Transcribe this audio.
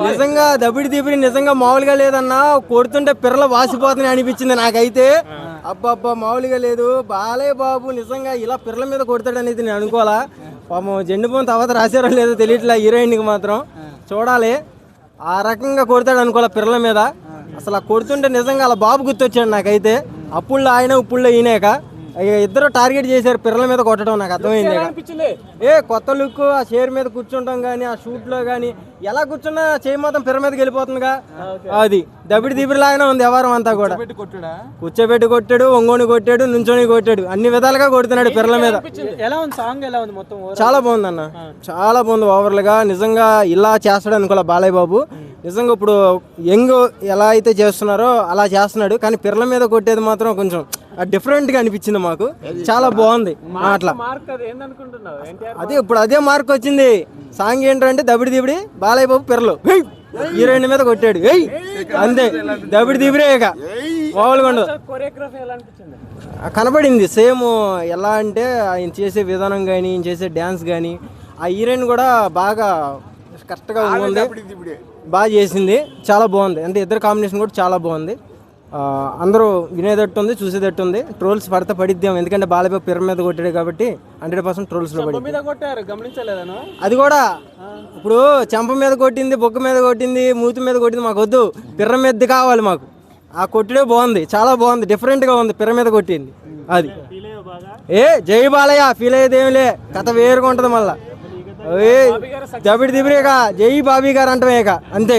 నిజంగా దబిడి దిబిడి నిజంగా మామూలుగా లేదన్నా, కొడుతుంటే పిర్రలు వాసిపోతున్నాయి అనిపించింది నాకైతే. అబ్బబ్బా మామూలుగా లేదు. బాలయ్య బాబు నిజంగా ఇలా పిర్రల మీద కొడతాడు అనేది నేను అనుకోవాలా. పాపం జెండుపోయిన తర్వాత రాశారో లేదో తెలియట్లే, హీరోయిన్కి మాత్రం చూడాలి. ఆ రకంగా కొడతాడు అనుకోవాలా పిర్రల మీద. అసలు ఆ కొడుతుంటే నిజంగా అలా బాబు గుర్తొచ్చాడు నాకైతే. అప్పుల్లో ఆయన ఇప్పుల్లో ఈయనాక ఇద్దరు టార్గెట్ చేశారు పిర్రల మీద కొట్టడం. నాకు అర్థమైంది. కొత్త లుక్, ఆ చైర్ మీద కూర్చుంటాం కానీ, ఆ షూట్ లో కానీ ఎలా కూర్చున్నా చేయి మాత్రం పిర్ర మీదకి వెళ్ళిపోతుందిగా. అది దబిడి దిబిడి లాగానే ఉంది వ్యవహారం అంతా కూడా. కూర్చోబెట్టి కొట్టాడు, ఒంగోని కొట్టాడు, నుంచోని కొట్టాడు, అన్ని విధాలుగా కొడుతున్నాడు పిర్రల మీద. చాలా బాగుంది అన్న, చాలా బాగుంది ఓవరాల్ గా. నిజంగా ఇలా చేస్తాడు అనుకోలే బాలయ్య బాబు. నిజంగా ఇప్పుడు యంగ్ ఎలా అయితే చేస్తున్నారో అలా చేస్తున్నాడు. కానీ పిర్రల మీద కొట్టేది మాత్రం కొంచెం డిఫరెంట్ గా అనిపించింది మాకు. చాలా బాగుంది అట్లా. అదే ఇప్పుడు అదే మార్క్ వచ్చింది. సాంగ్ ఏంటంటే దబిడి దిబిడి బాలయ్య బాబు పిర్రలు హీరోయిన్ మీద కొట్టాడు. అంతే, దబిడి దిబిడే ఇక మామూలుగా ఉండదు. కనపడింది సేమ్. ఎలా అంటే ఆయన చేసే విధానం కానీ, ఆయన చేసే డ్యాన్స్ కానీ, ఆ హీరోయిన్ కూడా బాగా కరెక్ట్గా ఉంది, బాగా చేసింది. చాలా బాగుంది. అంటే ఇద్దరు కాంబినేషన్ కూడా చాలా బాగుంది. అందరూ వినేటట్టు ఉంది, చూసేటట్టు ఉంది. ట్రోల్స్ పడితే పడిద్దాం, ఎందుకంటే బాలయ్య పిర్ర మీద కొట్టాడు కాబట్టి 100% ట్రోల్స్ లో పడి. అది కూడా ఇప్పుడు చెంప మీద కొట్టింది, బొక్క మీద కొట్టింది, మూతి మీద కొట్టింది మాకు వద్దు, పిర్ర మీద కావాలి మాకు. ఆ కొట్టుడే బాగుంది, చాలా బాగుంది, డిఫరెంట్ గా ఉంది. పిర్ర మీద కొట్టింది అది. జై బాలయ్య ఫీల్ అయ్యేదేమిలే, కథ వేరుగా ఉంటది మళ్ళా. దబిడి దిబిరేగా జై బాబీ గారు అంటమేక అంతే.